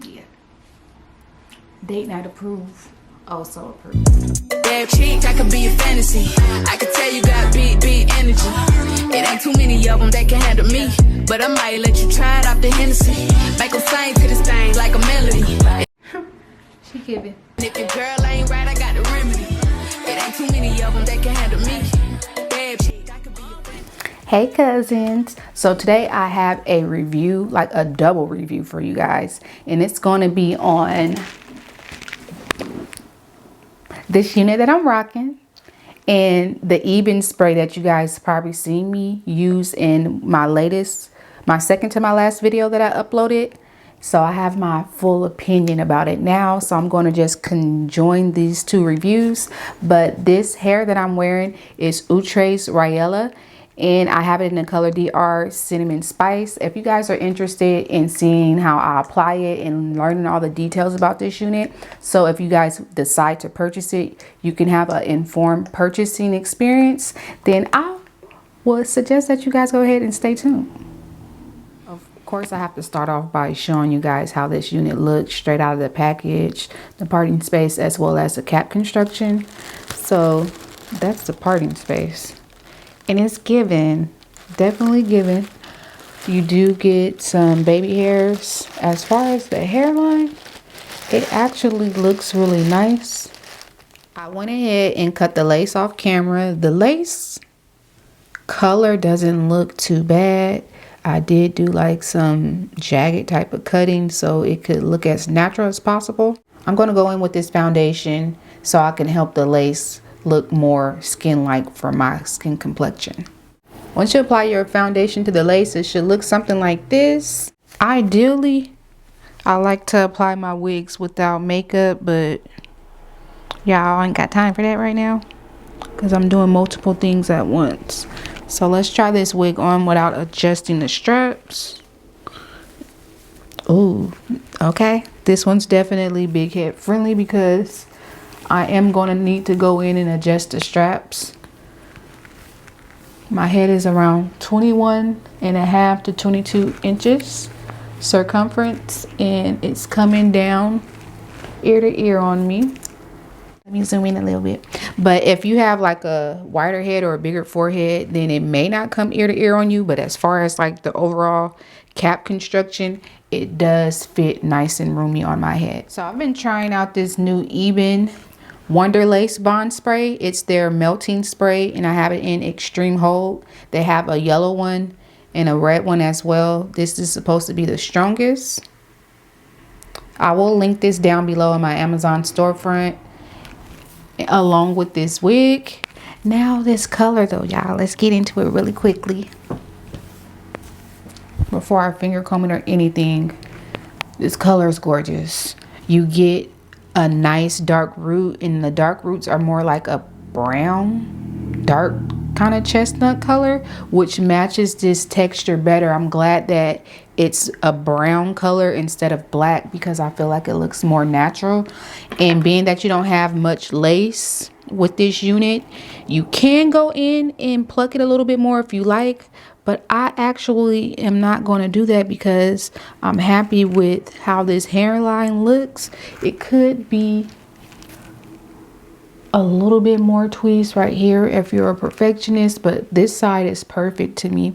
Yeah. Date night approved. Also approved. Bad chick, I could be a fantasy. I could tell you got big energy. It ain't too many of them that can handle me. But I might let you try it off the Hennessy. Make them sing to this thing like a melody. She giving. If your girl ain't right, I got the remedy. It ain't too many of them that can handle me. Bad chick, I could be a fantasy. Hey cousins, so today I have a review, like a double review for you guys, and it's going to be on this unit that I'm rocking and the Ebin spray that you guys probably seen me use in my second to my last video that I uploaded. So I have my full opinion about it now, so I'm going to just conjoin these two reviews. But this hair that I'm wearing is Outre's Raiela, and I have it in the color DR2 Cinnamon Spice. If you guys are interested in seeing how I apply it and learning all the details about this unit, so if you guys decide to purchase it, you can have an informed purchasing experience, then I would suggest that you guys go ahead and stay tuned. Of course, I have to start off by showing you guys how this unit looks straight out of the package, the parting space as well as the cap construction. So that's the parting space. And it's given, definitely given. You do get some baby hairs. As far as the hairline, it actually looks really nice. I went ahead and cut the lace off camera. The lace color doesn't look too bad. I did do like some jagged type of cutting so it could look as natural as possible. I'm going to go in with this foundation so I can help the lace look more skin-like for my skin complexion. Once you apply your foundation to the lace, it should look something like this. Ideally, I like to apply my wigs without makeup, but y'all ain't got time for that right now because I'm doing multiple things at once. So let's try this wig on without adjusting the straps. Ooh, okay. This one's definitely big head friendly because I am going to need to go in and adjust the straps. My head is around 21.5 to 22 inches circumference, and it's coming down ear to ear on me. Let me zoom in a little bit. But if you have like a wider head or a bigger forehead, then it may not come ear to ear on you. But as far as like the overall cap construction, it does fit nice and roomy on my head. So I've been trying out this new Ebin Wonder Lace Bond Spray. It's their melting spray, and I have it in extreme hold. They have a yellow one and a red one as well. This is supposed to be the strongest. I will link this down below in my Amazon storefront along with this wig. Now this color though, y'all, let's get into it really quickly before I finger comb it or anything. This color is gorgeous. You get a nice dark root, and the dark roots are more like a brown, dark kind of chestnut color, which matches this texture better. I'm glad that it's a brown color instead of black because I feel like it looks more natural. And being that you don't have much lace with this unit, you can go in and pluck it a little bit more if you like, but I actually am not going to do that because I'm happy with how this hairline looks. It could be a little bit more tweezed right here if you're a perfectionist, but this side is perfect to me.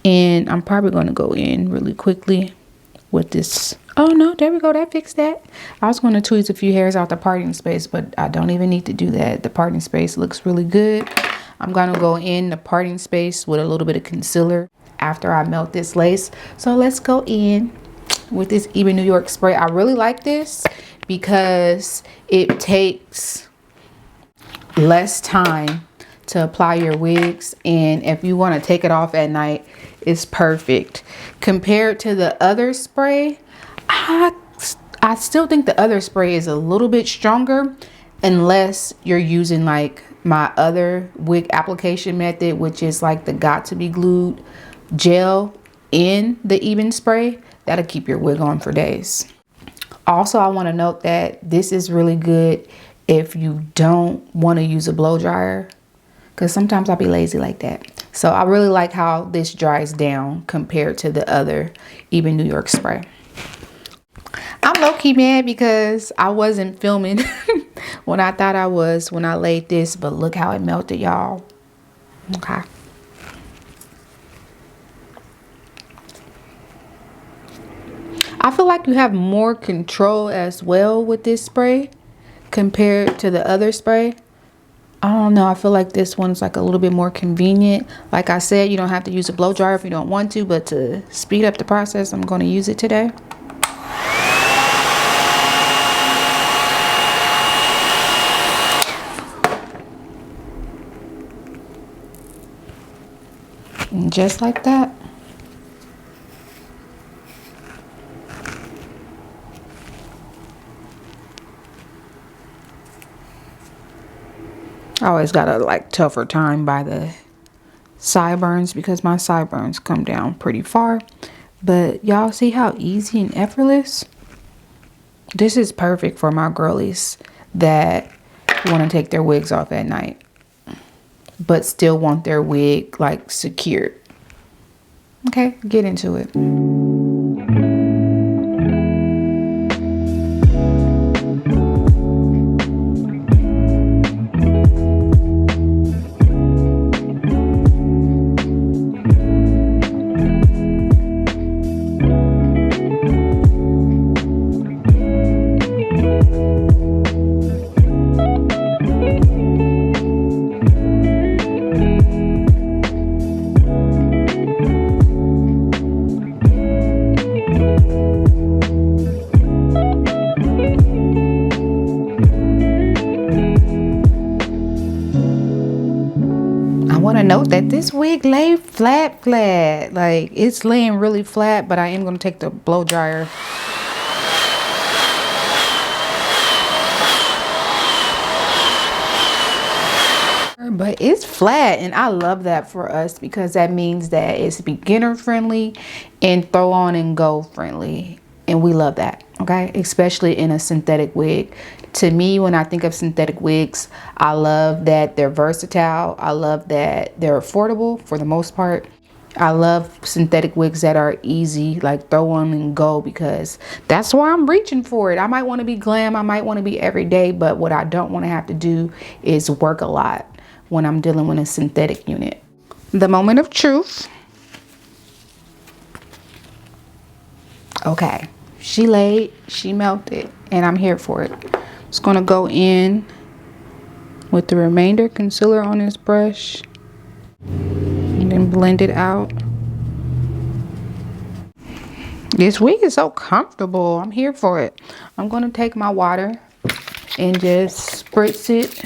And I'm probably going to go in really quickly with this. Oh no, there we go. That fixed that. I was going to tweeze a few hairs out the parting space, but I don't even need to do that. The parting space looks really good. I'm going to go in the parting space with a little bit of concealer after I melt this lace. So let's go in with this Ebin New York spray. I really like this because it takes less time to apply your wigs, and if you want to take it off at night, it's perfect. Compared to the other spray, I still think the other spray is a little bit stronger unless you're using like my other wig application method, which is like the got to be glued gel in the Ebin spray. That'll keep your wig on for days. Also, I want to note that this is really good if you don't want to use a blow dryer, because sometimes I'll be lazy like that. So I really like how this dries down compared to the other Ebin New York spray. I'm low-key mad because I wasn't filming when I thought I was when I laid this, but look how it melted, y'all. Okay. I feel like you have more control as well with this spray compared to the other spray. I don't know. I feel like this one's like a little bit more convenient. Like I said, you don't have to use a blow dryer if you don't want to, but to speed up the process, I'm going to use it today. And just like that. I always got a like tougher time by the sideburns because my sideburns come down pretty far. But y'all see how easy and effortless? This is perfect for my girlies that want to take their wigs off at night but still want their wig like secured. Okay, get into it. Note that this wig lay flat, like it's laying really flat, but I am going to take the blow dryer. But it's flat, and I love that for us because that means that it's beginner friendly and throw on and go friendly, and we love that. Okay, especially in a synthetic wig. To me, when I think of synthetic wigs, I love that they're versatile. I love that they're affordable for the most part. I love synthetic wigs that are easy, like throw on and go, because that's why I'm reaching for it. I might want to be glam, I might want to be everyday, but what I don't want to have to do is work a lot when I'm dealing with a synthetic unit. The moment of truth. Okay, she laid, she melted, and I'm here for it. Just gonna go in with the remainder concealer on this brush and then blend it out. This wig is so comfortable. I'm here for it. I'm gonna take my water and just spritz it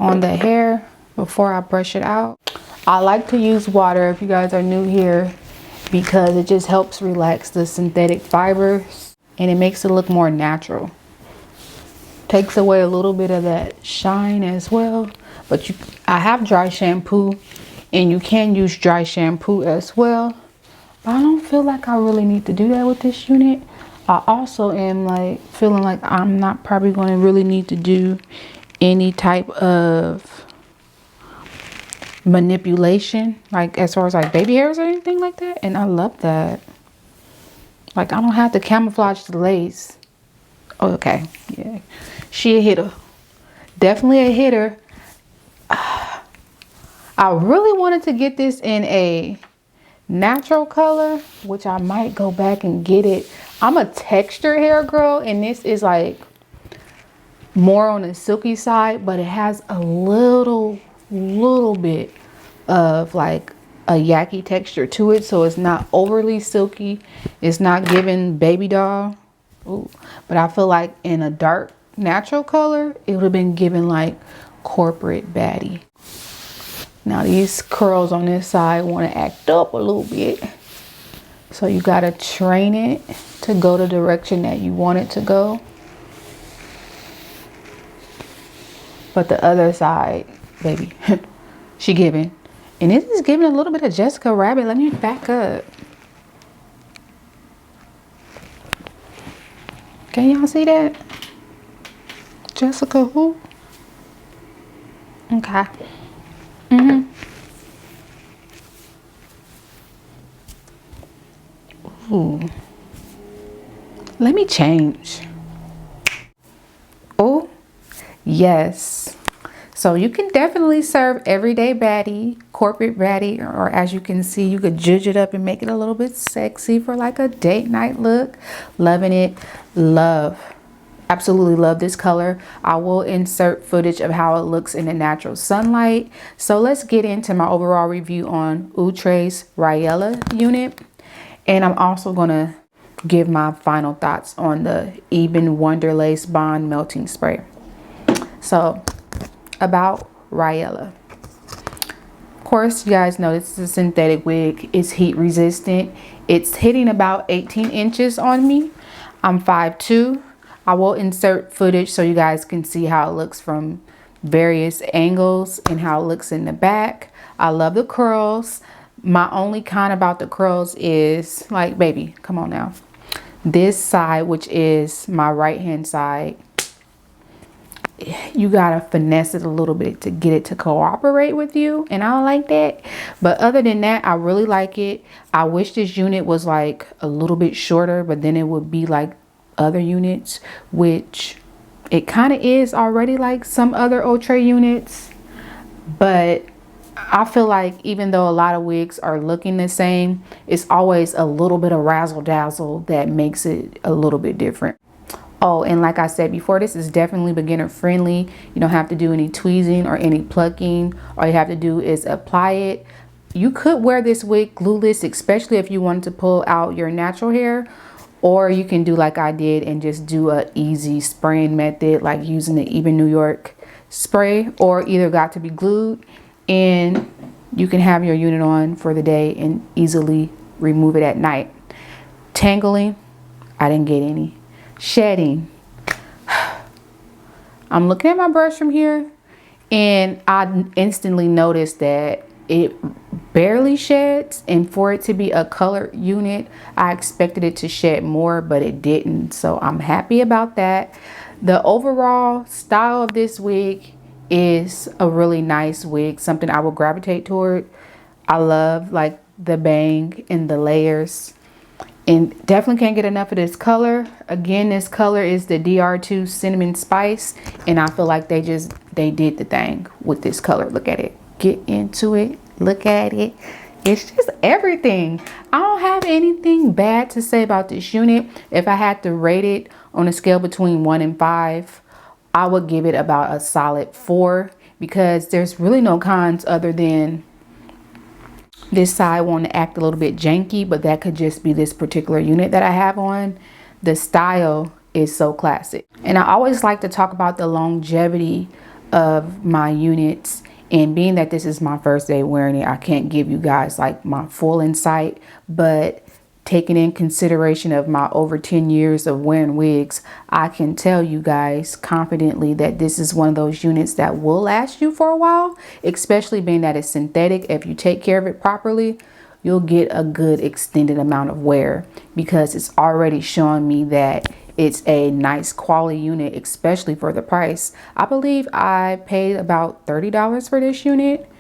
on the hair before I brush it out. I like to use water if you guys are new here, because it just helps relax the synthetic fibers and it makes it look more natural. Takes away a little bit of that shine as well. But I have dry shampoo, and you can use dry shampoo as well. But I don't feel like I really need to do that with this unit. I also am like feeling like I'm not probably going to really need to do any type of manipulation, like as far as like baby hairs or anything like that, and I love that. Like I don't have to camouflage the lace. Oh, okay, yeah, she a hitter, definitely a hitter. I really wanted to get this in a natural color, which I might go back and get it. I'm a texture hair girl, and this is like more on the silky side, but it has a little bit of like a yucky texture to it, so it's not overly silky, it's not giving baby doll. Ooh. But I feel like in a dark natural color it would have been given like corporate baddie. Now these curls on this side want to act up a little bit, so you got to train it to go the direction that you want it to go. But the other side, baby, she giving. And this is giving a little bit of Jessica Rabbit. Let me back up. Can y'all see that? Jessica who? Okay. Ooh. Let me change. Oh, yes. So you can definitely serve everyday baddie, corporate baddie, or as you can see, you could zhuzh it up and make it a little bit sexy for like a date night look. Loving it. Absolutely love this color. I will insert footage of how it looks in the natural sunlight. So let's get into my overall review on Outre's Ryella unit. And I'm also gonna give my final thoughts on the Ebin Wonderlace Bond Melting Spray. So about Raiela. Of course, you guys know this is a synthetic wig. It's heat resistant. It's hitting about 18 inches on me. I'm 5'2". I will insert footage so you guys can see how it looks from various angles and how it looks in the back. I love the curls. My only con about the curls is, like, baby, come on now. This side, which is my right hand side, you gotta finesse it a little bit to get it to cooperate with you, and I don't like that. But other than that, I really like it. I wish this unit was like a little bit shorter, but then it would be like other units, which it kind of is already, like some other Outre units. But I feel like even though a lot of wigs are looking the same, it's always a little bit of razzle dazzle that makes it a little bit different. Oh, and like I said before, this is definitely beginner friendly. You don't have to do any tweezing or any plucking. All you have to do is apply it. You could wear this wig glueless, especially if you wanted to pull out your natural hair, or you can do like I did and just do a easy spraying method, like using the Ebin New York spray, or either got to be glued, and you can have your unit on for the day and easily remove it at night. Tangling, I didn't get any. Shedding, I'm looking at my brush from here and I instantly noticed that it barely sheds, and for it to be a color unit, I expected it to shed more, but it didn't. So I'm happy about that. The overall style of this wig is a really nice wig, something I will gravitate toward. I love like the bang and the layers. And definitely can't get enough of this color. Again, this color is the DR2 Cinnamon Spice. And I feel like they did the thing with this color. Look at it. Get into it. Look at it. It's just everything. I don't have anything bad to say about this unit. If I had to rate it on a scale between 1 and 5, I would give it about a solid 4. Because there's really no cons other than this side want to act a little bit janky, but that could just be this particular unit that I have on. The style is so classic. And I always like to talk about the longevity of my units. And being that this is my first day wearing it, I can't give you guys like my full insight, but taking in consideration of my over 10 years of wearing wigs, I can tell you guys confidently that this is one of those units that will last you for a while, especially being that it's synthetic. If you take care of it properly, you'll get a good extended amount of wear, because it's already showing me that it's a nice quality unit, especially for the price. I believe I paid about $30 for this unit.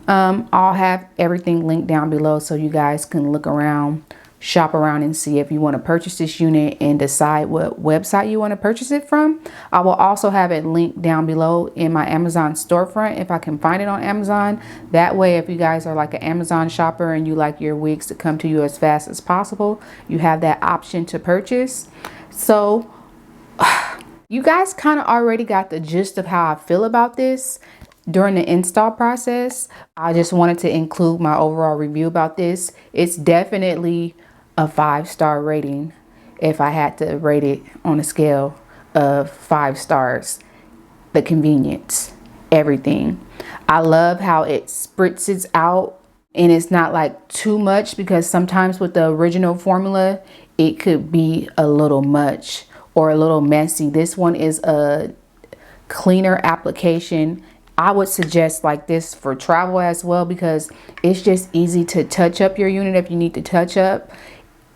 I'll have everything linked down below so you guys can look around, shop around, and see if you want to purchase this unit and decide what website you want to purchase it from. I will also have it linked down below in my Amazon storefront if I can find it on Amazon. That way, if you guys are like an Amazon shopper and you like your wigs to come to you as fast as possible, you have that option to purchase. So you guys kind of already got the gist of how I feel about this during the install process. I just wanted to include my overall review about this. It's definitely a 5-star rating if I had to rate it on a scale of 5 stars. The convenience, everything. I love how it spritzes out and it's not like too much, because sometimes with the original formula it could be a little much or a little messy. This one is a cleaner application. I would suggest like this for travel as well, because it's just easy to touch up your unit if you need to touch up.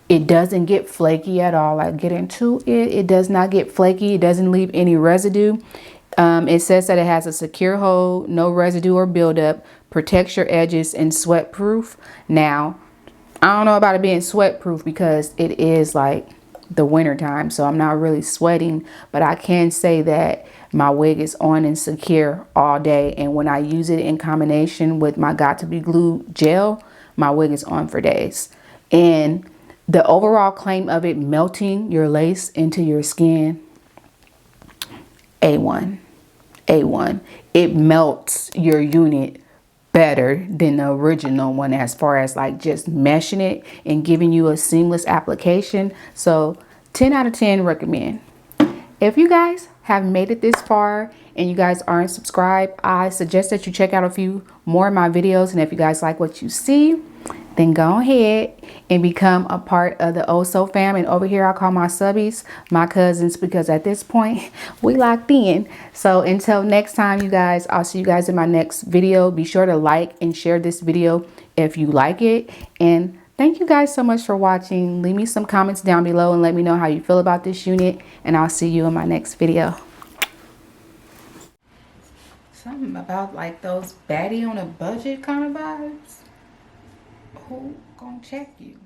It doesn't get flaky at all. I get into it. It does not get flaky. It doesn't leave any residue. It says that it has a secure hold, no residue or buildup, protects your edges, and sweat proof. Now, I don't know about it being sweat proof because it is like the winter time, so I'm not really sweating, but I can say that my wig is on and secure all day, and when I use it in combination with my Got to Be Glue gel, my wig is on for days. And the overall claim of it melting your lace into your skin, A1. A1. It melts your unit better than the original one as far as like just meshing it and giving you a seamless application. So 10 out of 10 recommend. If you guys have made it this far and you guys aren't subscribed, I suggest that you check out a few more of my videos. And if you guys like what you see, then go ahead and become a part of the Oso fam. And over here I call my subbies my cousins, because at this point we locked in. So until next time, you guys, I'll see you guys in my next video. Be sure to like and share this video if you like it. And thank you guys so much for watching. Leave me some comments down below and let me know how you feel about this unit, and I'll see you in my next video. Something about like those baddie on a budget kind of vibes. Who gonna check you?